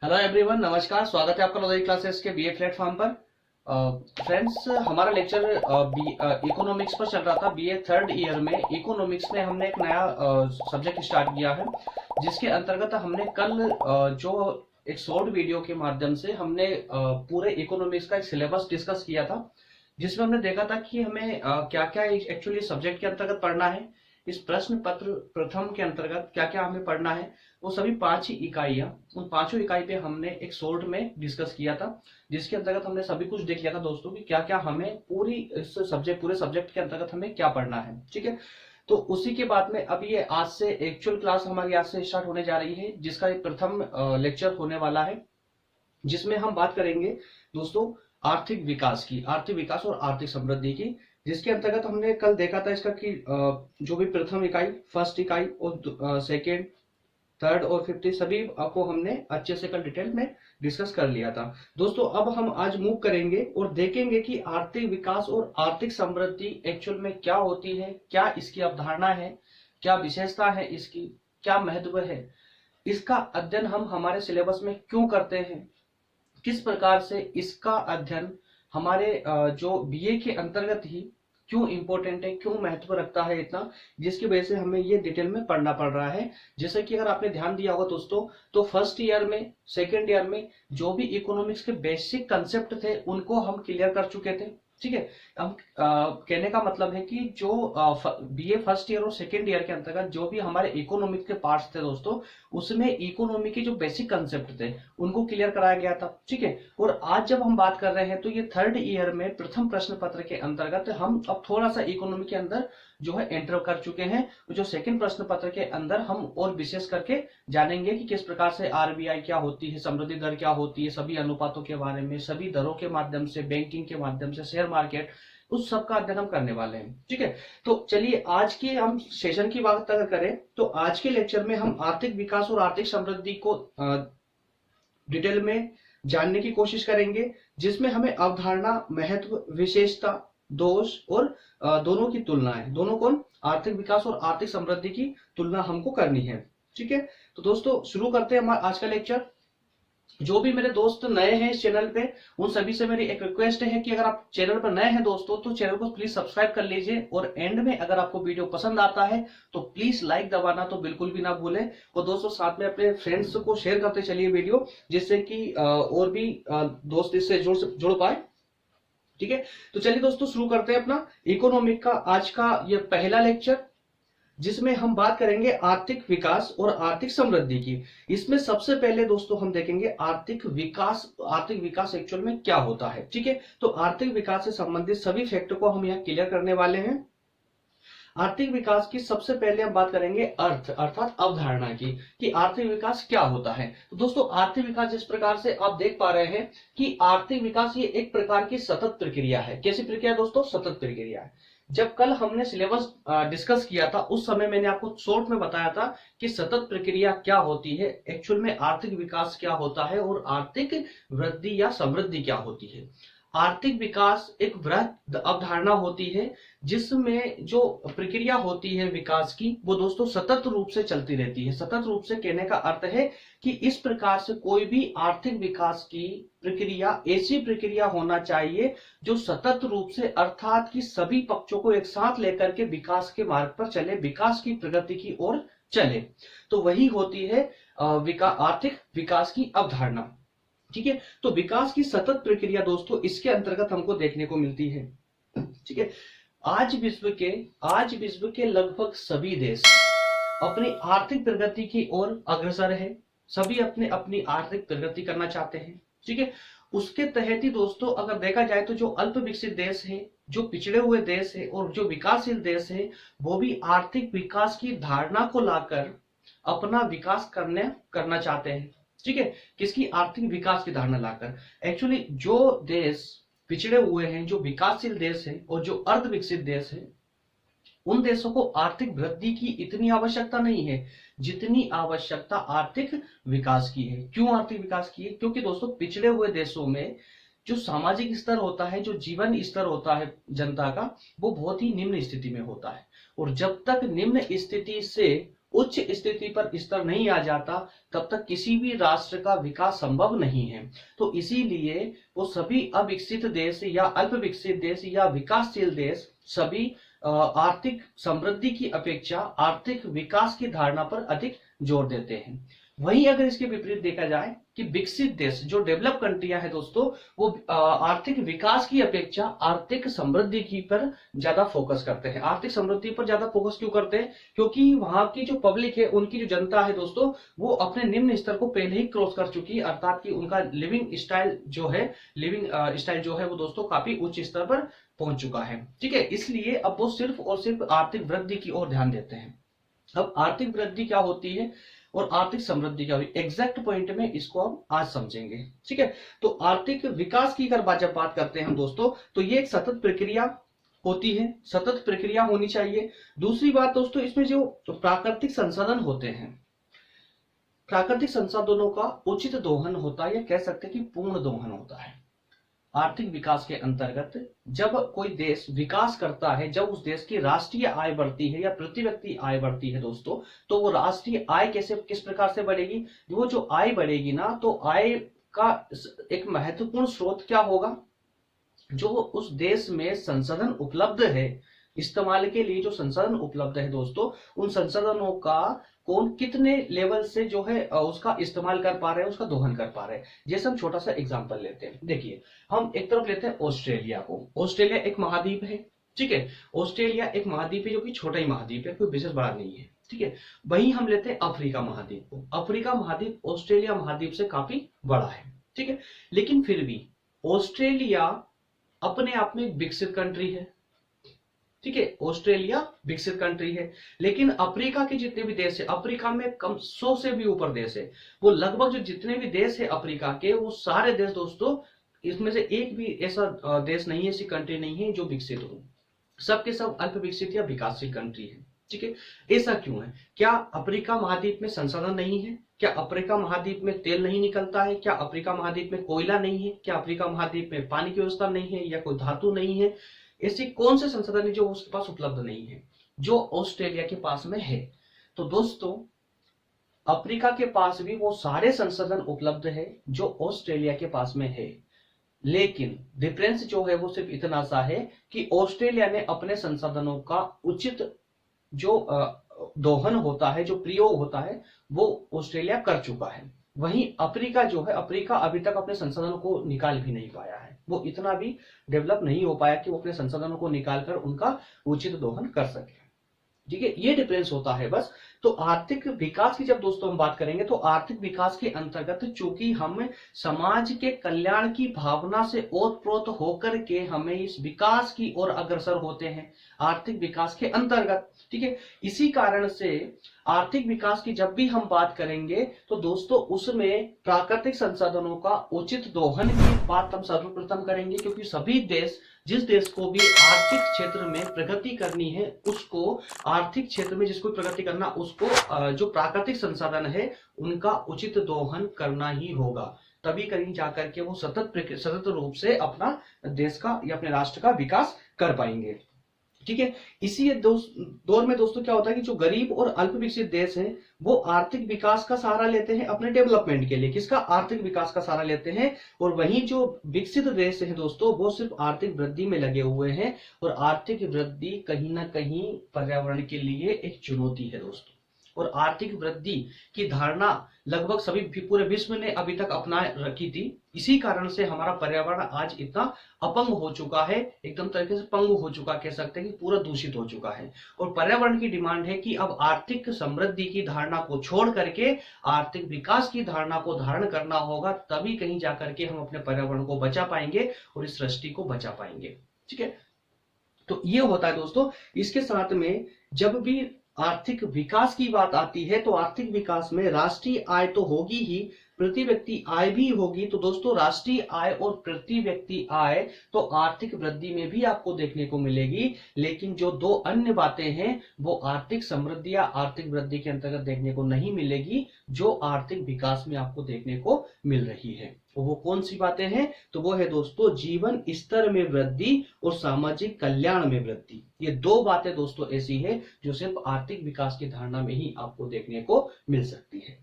Hello everyone, नमस्कार। स्वागत है आपका नोदरी क्लासेस के बीए प्लेटफॉर्म पर। फ्रेंड्स, हमारा लेक्चर इकोनॉमिक्स पर चल रहा था। बीए थर्ड ईयर में इकोनॉमिक्स में हमने एक नया सब्जेक्ट स्टार्ट किया है, जिसके अंतर्गत हमने कल जो एक शॉर्ट वीडियो के माध्यम से हमने पूरे इकोनॉमिक्स का एक सिलेबस डिस्कस किया था, जिसमें हमने देखा था कि हमें क्या क्या एक्चुअली सब्जेक्ट के अंतर्गत पढ़ना है। इस प्रश्न पत्र प्रथम के अंतर्गत क्या क्या हमें पढ़ना है, वो सभी 5 ही इकाइयां, उन पांचों इकाई पे हमने एक शॉर्ट में डिस्कस किया था, जिसके अंतर्गत हमने सभी कुछ देख लिया था दोस्तों कि क्या क्या हमें पूरे सब्जेक्ट के अंतर्गत हमें क्या पढ़ना है। ठीक है, तो उसी के बाद में अब ये आज से एक्चुअल क्लास हमारी आज से स्टार्ट होने जा रही है, जिसका एक प्रथम लेक्चर होने वाला है, जिसमें हम बात करेंगे दोस्तों आर्थिक विकास और आर्थिक समृद्धि की। जिसके अंतर्गत हमने कल देखा था इसका कि जो भी प्रथम इकाई, फर्स्ट इकाई और सेकेंड, थर्ड और फिफ्थ सभी आपको हमने अच्छे से कल डिटेल में डिस्कस कर लिया था दोस्तों। अब हम आज मूव करेंगे और देखेंगे कि आर्थिक विकास और आर्थिक समृद्धि एक्चुअल में क्या होती है, क्या इसकी अवधारणा है, क्या विशेषता है इसकी, क्या महत्व है, इसका अध्ययन हम हमारे सिलेबस में क्यों करते हैं, किस प्रकार से इसका अध्ययन हमारे जो बीए के अंतर्गत ही क्यों इंपॉर्टेंट है, क्यों महत्व रखता है इतना, जिसकी वजह से हमें ये डिटेल में पढ़ना पड़ रहा है। जैसे कि अगर आपने ध्यान दिया होगा दोस्तों, तो फर्स्ट ईयर में, सेकेंड ईयर में जो भी इकोनॉमिक्स के बेसिक कंसेप्ट थे उनको हम क्लियर कर चुके थे। ठीक है, हम कहने का मतलब है कि जो बीए फर्स्ट ईयर और सेकेंड ईयर के अंतर्गत जो भी हमारे इकोनॉमिक्स के पार्ट्स थे दोस्तों, उसमें इकोनॉमी के जो बेसिक कंसेप्ट थे उनको क्लियर कराया गया था। ठीक है, और आज जब हम बात कर रहे हैं तो ये थर्ड ईयर में प्रथम प्रश्न पत्र के अंतर्गत हम अब थोड़ा सा इकोनॉमी के अंदर जो है एंटर कर चुके हैं। जो सेकंड प्रश्न पत्र के अंदर हम और विशेष करके जानेंगे कि किस प्रकार से आरबीआई क्या होती है, समृद्धि दर क्या होती है, सभी अनुपातों के बारे में, सभी दरों के माध्यम से, बैंकिंग के माध्यम से, शेयर मार्केट, उस सब का अध्ययन हम करने वाले हैं। ठीक है, तो चलिए आज के हम सेशन की बात अगर करें तो आज के लेक्चर में हम आर्थिक विकास और आर्थिक समृद्धि को डिटेल में जानने की कोशिश करेंगे, जिसमें हमें अवधारणा, महत्व, विशेषता, दोष और दोनों की तुलना है। दोनों कौन? आर्थिक विकास और आर्थिक समृद्धि की तुलना हमको करनी है। ठीक है, तो दोस्तों शुरू करते हैं हमारा आज का लेक्चर। जो भी मेरे दोस्त नए हैं इस चैनल पे, उन सभी से मेरी एक रिक्वेस्ट है कि अगर आप चैनल पर नए हैं दोस्तों तो चैनल को प्लीज सब्सक्राइब कर लीजिए, और एंड में अगर आपको वीडियो पसंद आता है तो प्लीज लाइक दबाना तो बिल्कुल भी ना भूलें। और दोस्तों साथ में अपने फ्रेंड्स को शेयर करते चलिए वीडियो, जिससे कि और भी दोस्त इससे जुड़ पाए। ठीक है, तो चलिए दोस्तों शुरू करते हैं अपना इकोनॉमिक का आज का ये पहला लेक्चर, जिसमें हम बात करेंगे आर्थिक विकास और आर्थिक समृद्धि की। इसमें सबसे पहले दोस्तों हम देखेंगे आर्थिक विकास एक्चुअल में क्या होता है। ठीक है, तो आर्थिक विकास से संबंधित सभी फैक्टर को हम यहाँ क्लियर करने वाले हैं। आर्थिक विकास की सबसे पहले हम बात करेंगे अर्थात अवधारणा की, कि आर्थिक विकास क्या होता है। तो दोस्तों आर्थिक विकास जिस प्रकार से आप देख पा रहे हैं कि आर्थिक विकास ये एक प्रकार की सतत प्रक्रिया है। कैसी प्रक्रिया दोस्तों? सतत प्रक्रिया है। जब कल हमने सिलेबस डिस्कस किया था उस समय मैंने आपको शॉर्ट में बताया था कि सतत प्रक्रिया क्या होती है, एक्चुअल में आर्थिक विकास क्या होता है और आर्थिक वृद्धि या समृद्धि क्या होती है। आर्थिक विकास एक वृहत अवधारणा होती है, जिसमें जो प्रक्रिया होती है विकास की वो दोस्तों सतत रूप से चलती रहती है। सतत रूप से कहने का अर्थ है कि इस प्रकार से कोई भी आर्थिक विकास की प्रक्रिया ऐसी प्रक्रिया होना चाहिए जो सतत रूप से, अर्थात कि सभी पक्षों को एक साथ लेकर के विकास के मार्ग पर चले, विकास की प्रगति की ओर चले। तो वही होती है आर्थिक विकास की अवधारणा। ठीक है, तो विकास की सतत प्रक्रिया दोस्तों इसके अंतर्गत हमको देखने को मिलती है। ठीक है, आज विश्व के लगभग सभी देश अपनी आर्थिक प्रगति की ओर अग्रसर है। सभी अपनी आर्थिक प्रगति करना चाहते हैं। ठीक है, उसके तहत ही दोस्तों अगर देखा जाए तो जो अल्प विकसित देश है, जो पिछड़े हुए देश है और जो विकासशील देश है, वो भी आर्थिक विकास की धारणा को लाकर अपना विकास करना चाहते हैं। ठीक है, किसकी? आर्थिक विकास की धारणा लाकर। एक्चुअली जो देश पिछड़े हुए हैं, जो विकासशील देश है और जो अर्ध विकसित देश है, उन देशों को आर्थिक वृद्धि की इतनी आवश्यकता नहीं है जितनी आवश्यकता आर्थिक विकास की है। क्यों आर्थिक विकास की है? क्योंकि दोस्तों पिछड़े हुए देशों में जो सामाजिक स्तर होता है, जो जीवन स्तर होता है जनता का, वो बहुत ही निम्न स्थिति में होता है। और जब तक निम्न स्थिति से उच्च स्थिति पर स्तर नहीं आ जाता तब तक किसी भी राष्ट्र का विकास संभव नहीं है। तो इसीलिए वो सभी अविकसित देश या अल्प विकसित देश या विकासशील देश सभी आर्थिक समृद्धि की अपेक्षा आर्थिक विकास की धारणा पर अधिक जोर देते हैं। वहीं अगर इसके विपरीत देखा जाए कि विकसित देश जो डेवलप कंट्रियां हैं दोस्तों, वो आर्थिक विकास की अपेक्षा आर्थिक समृद्धि की पर ज्यादा फोकस करते हैं। आर्थिक समृद्धि पर ज्यादा फोकस क्यों करते हैं? क्योंकि वहां की जो पब्लिक है, उनकी जो जनता है दोस्तों, वो अपने निम्न स्तर को पहले ही क्रॉस कर चुकी है, अर्थात कि उनका लिविंग स्टाइल जो है वो दोस्तों काफी उच्च स्तर पर पहुंच चुका है। ठीक है, इसलिए अब वो सिर्फ और सिर्फ आर्थिक वृद्धि की ओर ध्यान देते हैं। अब आर्थिक वृद्धि क्या होती है और आर्थिक समृद्धि क्या हुई, एग्जैक्ट पॉइंट में इसको हम आज समझेंगे। ठीक है, तो आर्थिक विकास की अगर जब बात करते हैं हम दोस्तों, तो ये एक सतत प्रक्रिया होती है, सतत प्रक्रिया होनी चाहिए। दूसरी बात दोस्तों, इसमें जो प्राकृतिक संसाधन होते हैं, प्राकृतिक संसाधनों का उचित दोहन होता है, या कह सकते हैं कि पूर्ण दोहन होता है। आर्थिक विकास के अंतर्गत जब कोई देश विकास करता है, जब उस देश की राष्ट्रीय आय बढ़ती है या प्रति व्यक्ति आय बढ़ती है दोस्तों, तो वो राष्ट्रीय आय किस प्रकार से बढ़ेगी? वो जो आय बढ़ेगी ना, तो आय का एक महत्वपूर्ण स्रोत क्या होगा? जो उस देश में संसाधन उपलब्ध है, इस्तेमाल के लिए जो संसाधन उपलब्ध है दोस्तों, उन संसाधनों का कौन कितने लेवल से जो है उसका इस्तेमाल कर पा रहे हैं, उसका दोहन कर पा रहे हैं। जैसे हम छोटा सा एग्जांपल लेते हैं, देखिए हम एक तरफ लेते हैं ऑस्ट्रेलिया को। ऑस्ट्रेलिया एक महाद्वीप है, ठीक है, ऑस्ट्रेलिया एक महाद्वीप है जो कि छोटा ही महाद्वीप है, कोई विशेष बड़ा नहीं है। ठीक है, वहीं हम लेते हैं अफ्रीका महाद्वीप को। अफ्रीका महाद्वीप ऑस्ट्रेलिया महाद्वीप से काफी बड़ा है। ठीक है, लेकिन फिर भी ऑस्ट्रेलिया अपने आप में एक विकसित कंट्री है। ठीक है, ऑस्ट्रेलिया विकसित कंट्री है, लेकिन अफ्रीका के जितने भी देश है, अफ्रीका में कम 100 से भी ऊपर देश है, वो लगभग जो जितने भी देश है अफ्रीका के, वो सारे देश दोस्तों, इसमें से एक भी ऐसा देश नहीं है, ऐसी कंट्री नहीं है जो विकसित हो। सबके सब अल्प विकसित या विकासशील कंट्री है। ठीक है, ऐसा क्यों है? क्या अफ्रीका महाद्वीप में संसाधन नहीं है? क्या अफ्रीका महाद्वीप में तेल नहीं निकलता है? क्या अफ्रीका महाद्वीप में कोयला नहीं है? क्या अफ्रीका महाद्वीप में पानी की व्यवस्था नहीं है या कोई धातु नहीं है? ऐसी कौन से संसाधन है जो उसके पास उपलब्ध नहीं है, जो ऑस्ट्रेलिया के पास में है? तो दोस्तों, अफ्रीका के पास भी वो सारे संसाधन उपलब्ध है जो ऑस्ट्रेलिया के पास में है, लेकिन डिफरेंस जो है वो सिर्फ इतना सा है कि ऑस्ट्रेलिया ने अपने संसाधनों का उचित जो दोहन होता है, जो प्रयोग होता है, वो ऑस्ट्रेलिया कर चुका है। वहीं अफ्रीका जो है, अफ्रीका अभी तक अपने संसाधनों को निकाल भी नहीं पाया है, वो इतना भी डेवलप नहीं हो पाया कि वो अपने संसाधनों को निकालकर उनका उचित दोहन कर सके। ठीक है, ये डिफरेंस होता है बस। तो आर्थिक विकास की जब दोस्तों हम बात करेंगे, तो आर्थिक विकास के अंतर्गत चूंकि हम समाज के कल्याण की भावना से ओतप्रोत होकर के हमें इस विकास की ओर अग्रसर होते हैं, आर्थिक विकास के अंतर्गत। ठीक है, इसी कारण से आर्थिक विकास की जब भी हम बात करेंगे, तो दोस्तों उसमें प्राकृतिक संसाधनों का उचित दोहन की बात हम सर्वप्रथम करेंगे, क्योंकि सभी देश, जिस देश को भी आर्थिक क्षेत्र में प्रगति करनी है, उसको आर्थिक क्षेत्र में जिसको प्रगति करना, उसको जो प्राकृतिक संसाधन है उनका उचित दोहन करना ही होगा। तभी कहीं जाकर के वो सतत रूप से अपना देश का या अपने राष्ट्र का विकास कर पाएंगे। ठीक है, इसी दौर में दोस्तों क्या होता है कि जो गरीब और अल्प विकसित देश हैं, वो आर्थिक विकास का सहारा लेते हैं अपने डेवलपमेंट के लिए। किसका? आर्थिक विकास का सहारा लेते हैं। और वहीं जो विकसित देश हैं दोस्तों, वो सिर्फ आर्थिक वृद्धि में लगे हुए हैं, और आर्थिक वृद्धि कहीं ना कहीं पर्यावरण के लिए एक चुनौती है दोस्तों। और आर्थिक वृद्धि की धारणा लगभग सभी पूरे विश्व ने अभी तक अपना रखी थी। इसी कारण से हमारा पर्यावरण आज इतना अपंग हो चुका है, एकदम तरीके से पंगु हो चुका, कह सकते हैं कि पूरा दूषित हो चुका है। और पर्यावरण की डिमांड है कि अब आर्थिक समृद्धि की धारणा को छोड़ करके आर्थिक विकास की धारणा को धारण करना होगा, तभी कहीं जाकर के हम अपने पर्यावरण को बचा पाएंगे और इस सृष्टि को बचा पाएंगे। ठीक है, तो ये होता है दोस्तों। इसके साथ में जब भी आर्थिक विकास की बात आती है, तो आर्थिक विकास में राष्ट्रीय आय तो होगी ही, प्रति व्यक्ति आय भी होगी तो दोस्तों राष्ट्रीय आय और प्रति व्यक्ति आय तो आर्थिक वृद्धि में भी आपको देखने को मिलेगी, लेकिन जो दो अन्य बातें हैं वो आर्थिक समृद्धि या आर्थिक वृद्धि के अंतर्गत देखने को नहीं मिलेगी, जो आर्थिक विकास में आपको देखने को मिल रही है। वो कौन सी बातें हैं? तो वो है दोस्तों जीवन स्तर में वृद्धि और सामाजिक कल्याण में वृद्धि। ये दो बातें दोस्तों ऐसी है जो सिर्फ आर्थिक विकास की धारणा में ही आपको देखने को मिल सकती है।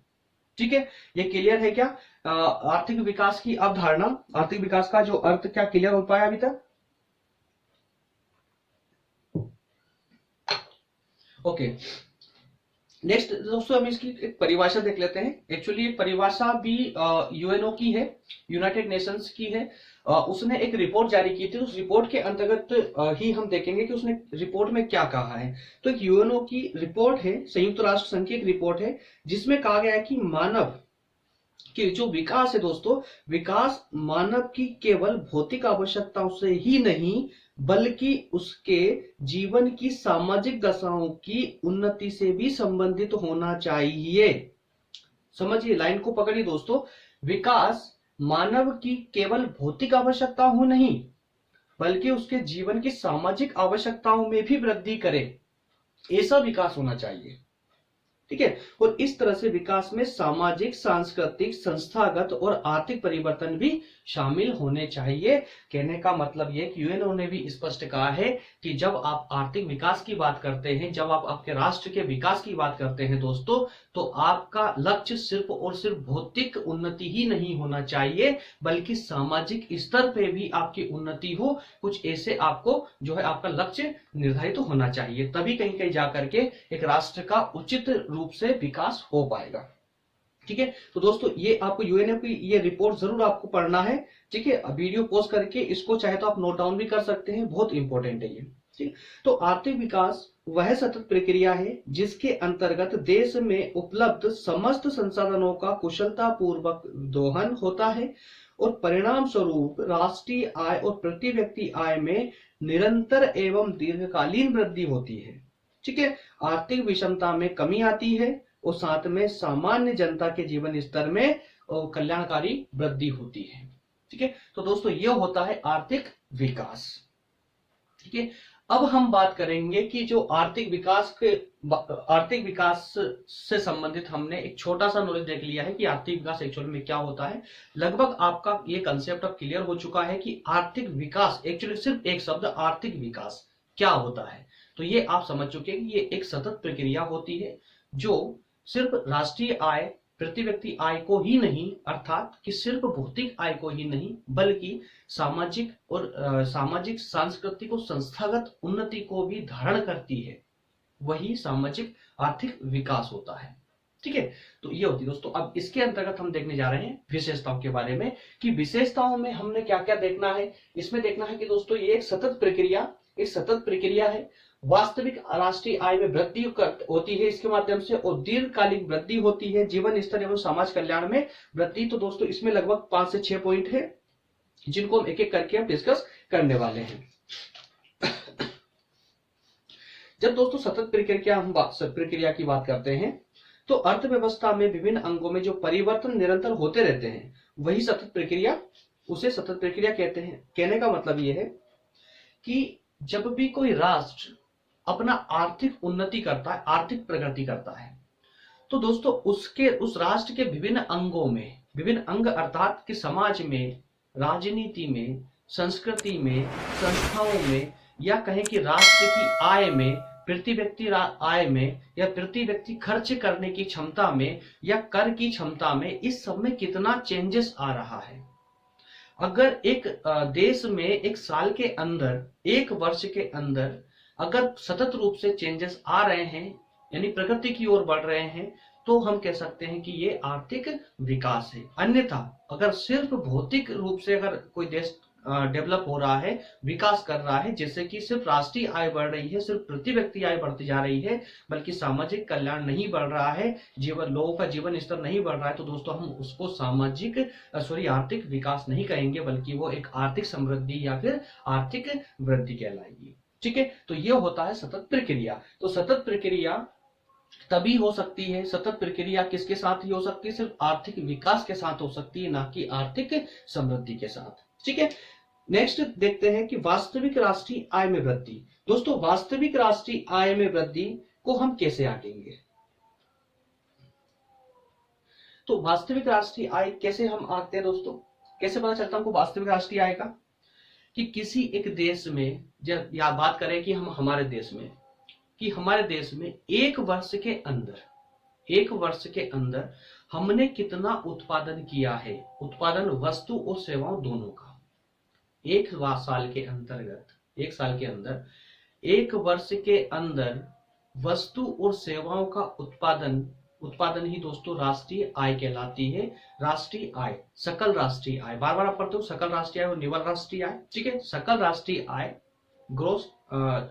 ठीक है, ये क्लियर है क्या? आर्थिक विकास की अवधारणा, आर्थिक विकास का जो अर्थ क्या क्लियर हो पाया अभी तक? ओके, नेक्स्ट दोस्तों हम इसकी एक परिभाषा देख लेते हैं। एक्चुअली ये परिभाषा भी यूएनओ की है, यूनाइटेड नेशंस की है। उसने एक रिपोर्ट जारी की थी, उस रिपोर्ट के अंतर्गत ही हम देखेंगे कि उसने रिपोर्ट में क्या कहा है। तो एक यूएनओ की रिपोर्ट है, संयुक्त राष्ट्र संघ की एक रिपोर्ट है, जिसमें कहा गया है कि मानव कि जो विकास है दोस्तों, विकास मानव की केवल भौतिक आवश्यकताओं से ही नहीं बल्कि उसके जीवन की सामाजिक दशाओं की उन्नति से भी संबंधित होना चाहिए। समझिए, लाइन को पकड़िए दोस्तों। विकास मानव की केवल भौतिक आवश्यकताओं नहीं बल्कि उसके जीवन की सामाजिक आवश्यकताओं में भी वृद्धि करे, ऐसा विकास होना चाहिए। ठीक है, और इस तरह से विकास में सामाजिक, सांस्कृतिक, संस्थागत और आर्थिक परिवर्तन भी शामिल होने चाहिए। कहने का मतलब ये कि यूएनओ ने भी स्पष्ट कहा है कि जब आप आर्थिक विकास की बात करते हैं, जब आप आपके राष्ट्र के विकास की बात करते हैं दोस्तों, तो आपका लक्ष्य सिर्फ और सिर्फ भौतिक उन्नति ही नहीं होना चाहिए बल्कि सामाजिक स्तर पे भी आपकी उन्नति हो। कुछ ऐसे आपको जो है आपका लक्ष्य निर्धारित होना चाहिए, तभी कहीं कहीं जाकर के एक राष्ट्र का उचित रूप से विकास हो पाएगा। ठीक है, तो दोस्तों ये आपको यूएनओ की ये रिपोर्ट जरूर आपको पढ़ना है। ठीक है, वीडियो पॉज करके इसको चाहे तो आप नोट डाउन भी कर सकते हैं, बहुत इंपॉर्टेंट है ये। ठीक, तो आर्थिक विकास वह सतत प्रक्रिया है जिसके अंतर्गत देश में उपलब्ध समस्त संसाधनों का कुशलता पूर्वक दोहन होता है और परिणाम स्वरूप राष्ट्रीय आय और प्रति व्यक्ति आय में निरंतर एवं दीर्घकालीन वृद्धि होती है। ठीक है, आर्थिक विषमता में कमी आती है और साथ में सामान्य जनता के जीवन स्तर में कल्याणकारी वृद्धि होती है। ठीक है, तो दोस्तों ये होता है आर्थिक विकास। ठीक है, अब हम बात करेंगे कि जो आर्थिक विकास से संबंधित हमने एक छोटा सा नॉलेज देख लिया है कि आर्थिक विकास एक्चुअली में क्या होता है। लगभग आपका ये कंसेप्ट अब क्लियर हो चुका है कि आर्थिक विकास एक्चुअली सिर्फ एक शब्द आर्थिक विकास क्या होता है। तो ये आप समझ चुके हैं कि ये एक सतत प्रक्रिया होती है जो सिर्फ राष्ट्रीय आय, प्रति व्यक्ति आय को ही नहीं, अर्थात कि सिर्फ भौतिक आय को ही नहीं बल्कि सामाजिक और सामाजिक, सांस्कृतिक और संस्थागत उन्नति को भी धारण करती है। वही सामाजिक आर्थिक विकास होता है। ठीक है, तो ये होती है दोस्तों। अब इसके अंतर्गत हम देखने जा रहे हैं विशेषताओं के बारे में कि विशेषताओं में हमने क्या क्या देखना है। इसमें देखना है कि दोस्तों ये एक सतत प्रक्रिया है। वास्तविक राष्ट्रीय आय में वृद्धि होती है इसके माध्यम से और दीर्घकालिक वृद्धि होती है, जीवन स्तर एवं समाज कल्याण में वृद्धि। तो दोस्तों इसमें लगभग 5 से 6 पॉइंट है जिनको हम एक एक करके हम डिस्कस करने वाले हैं। जब दोस्तों सतत प्रक्रिया की बात करते हैं तो अर्थव्यवस्था में विभिन्न अंगों में जो परिवर्तन निरंतर होते रहते हैं वही सतत प्रक्रिया, उसे सतत प्रक्रिया कहते हैं। कहने का मतलब यह है कि जब भी कोई राष्ट्र अपना आर्थिक उन्नति करता है, आर्थिक प्रगति करता है, तो दोस्तों उस राष्ट्र के विभिन्न अंगों में, विभिन्न अंग अर्थात कि समाज में, राजनीति में, संस्कृति में, संस्थाओं में, या कहें कि राष्ट्र की आय में, प्रति व्यक्ति आय में, या प्रति व्यक्ति खर्च करने की क्षमता में, या कर की क्षमता में, इस सब में कितना चेंजेस आ रहा है। अगर एक देश में एक साल के अंदर, एक वर्ष के अंदर अगर सतत रूप से चेंजेस आ रहे हैं यानी प्रगति की ओर बढ़ रहे हैं तो हम कह सकते हैं कि ये आर्थिक विकास है। अन्यथा अगर सिर्फ भौतिक रूप से अगर कोई देश डेवलप हो रहा है, विकास कर रहा है, जैसे कि सिर्फ राष्ट्रीय आय बढ़ रही है, सिर्फ प्रति व्यक्ति आय बढ़ती जा रही है, बल्कि सामाजिक कल्याण नहीं बढ़ रहा है, लोगों का जीवन स्तर नहीं बढ़ रहा है, तो दोस्तों हम उसको आर्थिक विकास नहीं कहेंगे बल्कि वो एक आर्थिक समृद्धि या फिर आर्थिक वृद्धि कहलाएगी। ठीक है, तो ये होता है सतत प्रक्रिया। तो सतत प्रक्रिया तभी हो सकती है, सतत प्रक्रिया किसके साथ ही हो सकती है, सिर्फ आर्थिक विकास के साथ हो सकती है, ना कि आर्थिक समृद्धि के साथ। ठीक है, नेक्स्ट देखते हैं कि वास्तविक राष्ट्रीय आय में वृद्धि। दोस्तों वास्तविक राष्ट्रीय आय में वृद्धि को हम कैसे आंकेंगे? तो वास्तविक राष्ट्रीय आय कैसे हम आंकते हैं दोस्तों? कैसे पता चलता हमको वास्तविक राष्ट्रीय आय का? कि किसी एक देश में, जब या बात करें कि हम हमारे देश में, कि हमारे देश में एक वर्ष के अंदर हमने कितना उत्पादन किया है, उत्पादन वस्तु और सेवाओं दोनों का। एक साल के अंतर्गत, एक साल के अंदर, एक वर्ष के अंदर वस्तु और सेवाओं का उत्पादन ही दोस्तों राष्ट्रीय आय कहलाती है। राष्ट्रीय आय, सकल राष्ट्रीय आय, बार बार आप पढ़ते हो, सकल राष्ट्रीय आय और निव्वल राष्ट्रीय आय। ठीक है, सकल राष्ट्रीय आय ग्रोस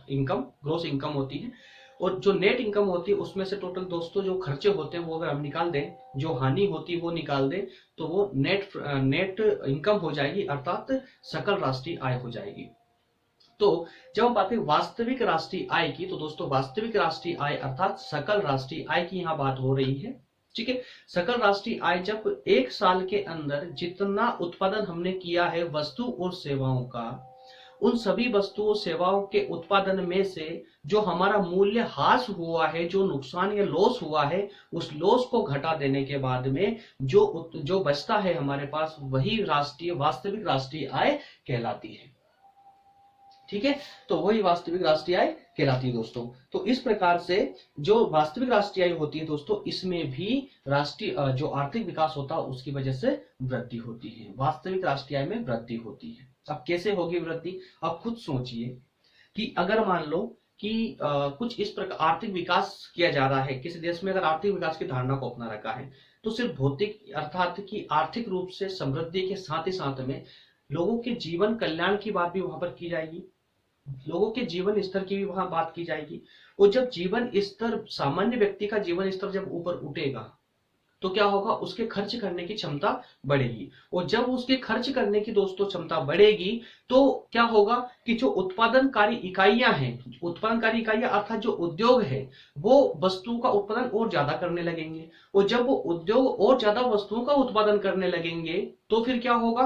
इनकम होती है, और जो नेट इनकम होती है उसमें से टोटल दोस्तों जो खर्चे होते हैं वो अगर हम निकाल दें, जो हानि होती है वो निकाल दें, तो वो नेट इनकम हो जाएगी, अर्थात सकल राष्ट्रीय आय हो जाएगी। तो जब हम बात करें वास्तविक राष्ट्रीय आय की, तो दोस्तों वास्तविक राष्ट्रीय आय अर्थात सकल राष्ट्रीय आय की यहाँ बात हो रही है। ठीक है, सकल राष्ट्रीय आय जब एक साल के अंदर जितना उत्पादन हमने किया है वस्तु और सेवाओं का, उन सभी वस्तुओं सेवाओं के उत्पादन में से जो हमारा मूल्य ह्रास हुआ है, जो नुकसान या लॉस हुआ है, उस लॉस को घटा देने के बाद में जो बचता है हमारे पास, वही वास्तविक राष्ट्रीय आय कहलाती है। ठीक है, तो वही वास्तविक राष्ट्रीय आय कहलाती है दोस्तों। तो इस प्रकार से जो वास्तविक राष्ट्रीय आय होती है दोस्तों, इसमें भी राष्ट्रीय जो आर्थिक विकास होता है उसकी वजह से वृद्धि होती है, वास्तविक राष्ट्रीय आय में वृद्धि होती है। अब कैसे होगी वृद्धि? आप खुद सोचिए कि अगर मान लो कि कुछ इस प्रकार आर्थिक विकास किया जा रहा है किसी देश में, अगर आर्थिक विकास की धारणा को अपना रखा है, तो सिर्फ भौतिक अर्थात कि आर्थिक रूप से समृद्धि के साथ ही साथ में लोगों के जीवन कल्याण की बात भी वहां पर की जाएगी, लोगों के जीवन स्तर की भी वहां बात की जाएगी। और जब जीवन स्तर, सामान्य व्यक्ति का जीवन स्तर जब ऊपर उठेगा तो क्या होगा, उसके खर्च करने की क्षमता बढ़ेगी, और जब उसके खर्च करने की दोस्तों क्षमता बढ़ेगी तो क्या होगा कि जो उत्पादनकारी इकाइयां हैं, उत्पादनकारी इकाइयां अर्थात जो उद्योग है, वो वस्तुओं का उत्पादन और ज्यादा करने लगेंगे, और जब वो उद्योग और ज्यादा वस्तुओं का उत्पादन करने लगेंगे तो फिर क्या होगा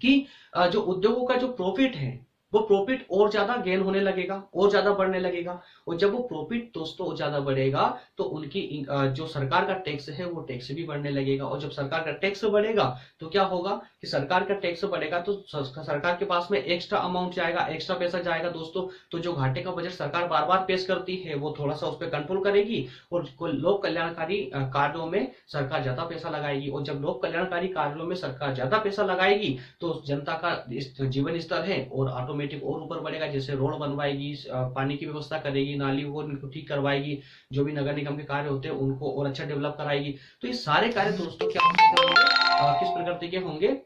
कि जो उद्योगों का जो प्रॉफिट है, वो प्रॉफिट और ज्यादा गेन होने लगेगा, और ज्यादा बढ़ने लगेगा, और जब वो प्रॉफिट दोस्तों ज्यादा बढ़ेगा तो उनकी जो सरकार का टैक्स है वो टैक्स भी बढ़ने लगेगा, और जब सरकार का टैक्स बढ़ेगा तो क्या होगा कि सरकार का टैक्स बढ़ेगा तो सरकार के पास में एक्स्ट्रा अमाउंट जाएगा, एक्स्ट्रा पैसा जाएगा दोस्तों। तो जो घाटे का बजट सरकार बार बार पेश करती है वो थोड़ा सा उस पर कंट्रोल करेगी, और लोक कल्याणकारी कार्यों में सरकार ज्यादा पैसा लगाएगी, और जब लोक कल्याणकारी कार्यों में सरकार ज्यादा पैसा लगाएगी तो जनता का जीवन स्तर है और ऑटोमेटिक और ऊपर बढ़ेगा, जैसे रोड बनवाएगी, पानी की व्यवस्था करेगी, नाली को ठीक करवाएगी, जो भी नगर निगम के कार्य होते हैं उनको और अच्छा डेवलप कराएगी। तो ये सारे कार्य दोस्तों क्या होंगे, किस प्रकृति के होंगे,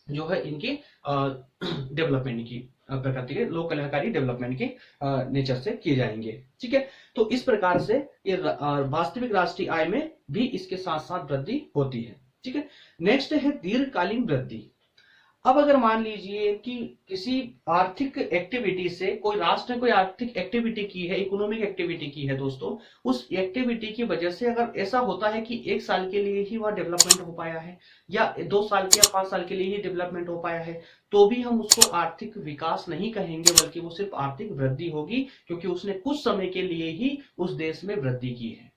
जो है इनकी डेवलपमेंट की प्रकृति के, लोक कल्याणकारी डेवलपमेंट के नेचर से किए जाएंगे। ठीक है, तो इस प्रकार से ये वास्तविक राष्ट्रीय आय में भी इसके साथ साथ वृद्धि होती है। ठीक है, नेक्स्ट है दीर्घकालीन वृद्धि। अब अगर मान लीजिए कि किसी आर्थिक एक्टिविटी से कोई राष्ट्र ने कोई आर्थिक एक्टिविटी की है, इकोनॉमिक एक्टिविटी की है दोस्तों, उस एक्टिविटी की वजह से अगर ऐसा होता है कि एक साल के लिए ही वह डेवलपमेंट हो पाया है, या 2 साल के या 5 साल के लिए ही डेवलपमेंट हो पाया है, तो भी हम उसको आर्थिक विकास नहीं कहेंगे, बल्कि वो सिर्फ आर्थिक वृद्धि होगी, क्योंकि उसने कुछ समय के लिए ही उस देश में वृद्धि की है।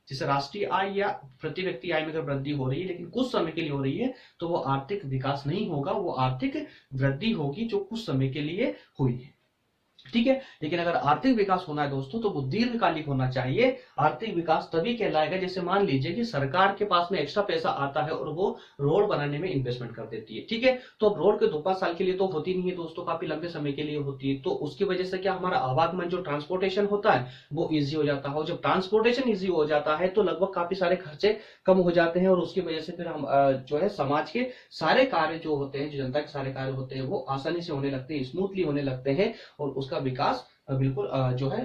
जैसे राष्ट्रीय आय या प्रति व्यक्ति आय में अगर वृद्धि हो रही है लेकिन कुछ समय के लिए हो रही है, तो वो आर्थिक विकास नहीं होगा, वो आर्थिक वृद्धि होगी जो कुछ समय के लिए हुई है। ठीक है, लेकिन अगर आर्थिक विकास होना है दोस्तों तो वो दीर्घकालिक होना चाहिए। आर्थिक विकास तभी कहलाएगा जैसे मान लीजिए कि सरकार के पास में एक्स्ट्रा पैसा आता है और वो रोड बनाने में इन्वेस्टमेंट कर देती है। ठीक है, तो अब रोड के 2-5 साल के लिए तो होती नहीं है दोस्तों, काफी लंबे समय के लिए होती है, तो उसकी वजह से क्या हमारा आवागमन जो ट्रांसपोर्टेशन होता है वो ईजी हो जाता है, और जब ट्रांसपोर्टेशन ईजी हो जाता है तो लगभग काफी सारे खर्चे कम हो जाते हैं, और उसकी वजह से फिर हम जो है समाज के सारे कार्य जो होते हैं, जो जनता के सारे कार्य होते हैं वो आसानी से होने लगते हैं, स्मूथली होने लगते हैं, और उसका विकास बिल्कुल जो है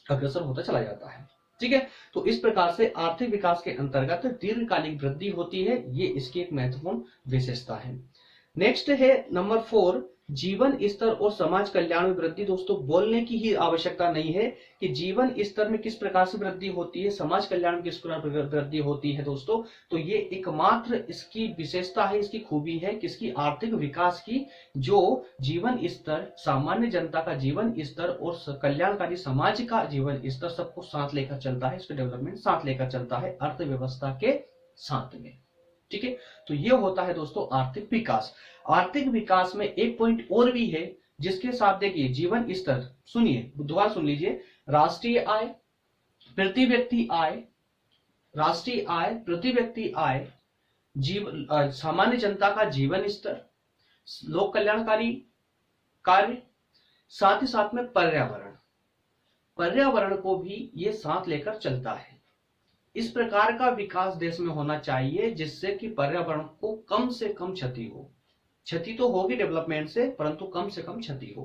अग्रसर होता चला जाता है। ठीक है, तो इस प्रकार से आर्थिक विकास के अंतर्गत दीर्घकालिक वृद्धि होती है, ये इसकी एक महत्वपूर्ण विशेषता है। नेक्स्ट है नंबर 4, जीवन स्तर और समाज कल्याण में वृद्धि। दोस्तों बोलने की ही आवश्यकता नहीं है कि जीवन स्तर में किस प्रकार से वृद्धि होती है, समाज कल्याण में किस प्रकार वृद्धि होती है दोस्तों। तो ये एकमात्र इसकी विशेषता है, इसकी खूबी है किसकी, आर्थिक विकास की, जो जीवन स्तर, सामान्य जनता का जीवन स्तर और कल्याणकारी समाज का जीवन स्तर सबको साथ लेकर चलता है, इसके डेवलपमेंट साथ लेकर चलता है अर्थव्यवस्था के साथ में। ठीक है, तो ये होता है दोस्तों आर्थिक विकास। आर्थिक विकास में एक पॉइंट और भी है जिसके साथ देखिए जीवन स्तर, सुनिए दोबारा सुन लीजिए, राष्ट्रीय आय, प्रति व्यक्ति आय, राष्ट्रीय आय, प्रति व्यक्ति आय, सामान्य जनता का जीवन स्तर, लोक कल्याणकारी कार्य, साथ ही साथ में पर्यावरण, पर्यावरण को भी ये साथ लेकर चलता है। इस प्रकार का विकास देश में होना चाहिए जिससे कि पर्यावरण को कम से कम क्षति हो। क्षति तो होगी डेवलपमेंट से, परंतु कम से कम क्षति हो।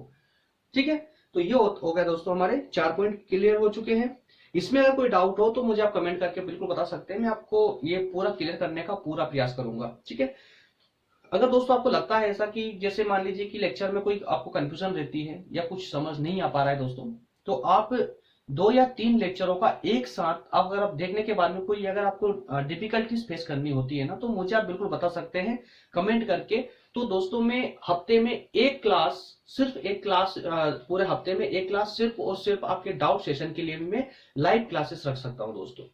ठीक है, तो ये हो गया दोस्तों, हमारे 4 पॉइंट क्लियर हो चुके हैं। इसमें अगर कोई डाउट हो तो मुझे आप कमेंट करके बिल्कुल बता सकते हैं, मैं आपको ये पूरा क्लियर करने का पूरा प्रयास करूंगा। ठीक है, अगर दोस्तों आपको लगता है ऐसा कि जैसे मान लीजिए कि लेक्चर में कोई आपको कंफ्यूजन रहती है या कुछ समझ नहीं आ पा रहा है दोस्तों, तो आप 2 या 3 लेक्चरों का एक साथ अगर आप देखने के बाद में कोई अगर आपको डिफिकल्टीज फेस करनी होती है ना, तो मुझे आप बिल्कुल बता सकते हैं कमेंट करके। तो दोस्तों मैं हफ्ते में एक क्लास, सिर्फ एक क्लास, पूरे हफ्ते में एक क्लास सिर्फ और सिर्फ आपके डाउट सेशन के लिए भी मैं लाइव क्लासेस रख सकता हूं दोस्तों।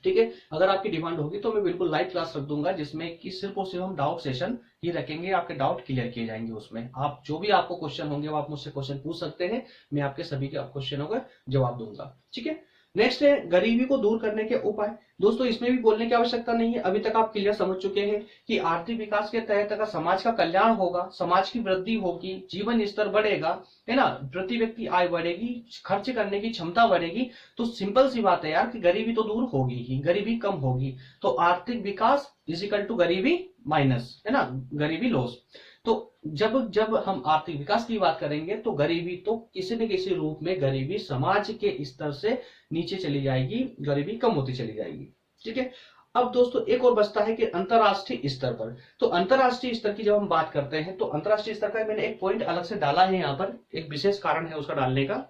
ठीक है, अगर आपकी डिमांड होगी तो मैं बिल्कुल लाइव क्लास रख दूंगा जिसमें कि सिर्फ और सिर्फ हम डाउट सेशन ही रखेंगे, आपके डाउट क्लियर किए जाएंगे। उसमें आप जो भी आपको क्वेश्चन होंगे वो आप मुझसे क्वेश्चन पूछ सकते हैं, मैं आपके सभी के क्वेश्चनों का जवाब दूंगा। ठीक है, नेक्स्ट है गरीबी को दूर करने के उपाय। दोस्तों इसमें भी बोलने की आवश्यकता नहीं है, अभी तक आप क्लियर समझ चुके हैं कि आर्थिक विकास के तहत अगर समाज का कल्याण होगा, समाज की वृद्धि होगी, जीवन स्तर बढ़ेगा, है ना, प्रति व्यक्ति आय बढ़ेगी, खर्च करने की क्षमता बढ़ेगी, तो सिंपल सी बात है यार कि गरीबी तो दूर होगी ही, गरीबी कम होगी। तो आर्थिक विकास इज इक्वल टू गरीबी माइनस, है ना, गरीबी लॉस। तो जब जब हम आर्थिक विकास की बात करेंगे तो गरीबी तो किसी न किसी रूप में गरीबी समाज के स्तर से नीचे चली जाएगी, गरीबी कम होती चली जाएगी। ठीक है, अब दोस्तों एक और बचता है कि अंतरराष्ट्रीय स्तर पर। तो अंतरराष्ट्रीय स्तर की जब हम बात करते हैं तो अंतरराष्ट्रीय स्तर का मैंने एक पॉइंट अलग से डाला है, यहाँ पर एक विशेष कारण है उसका डालने का,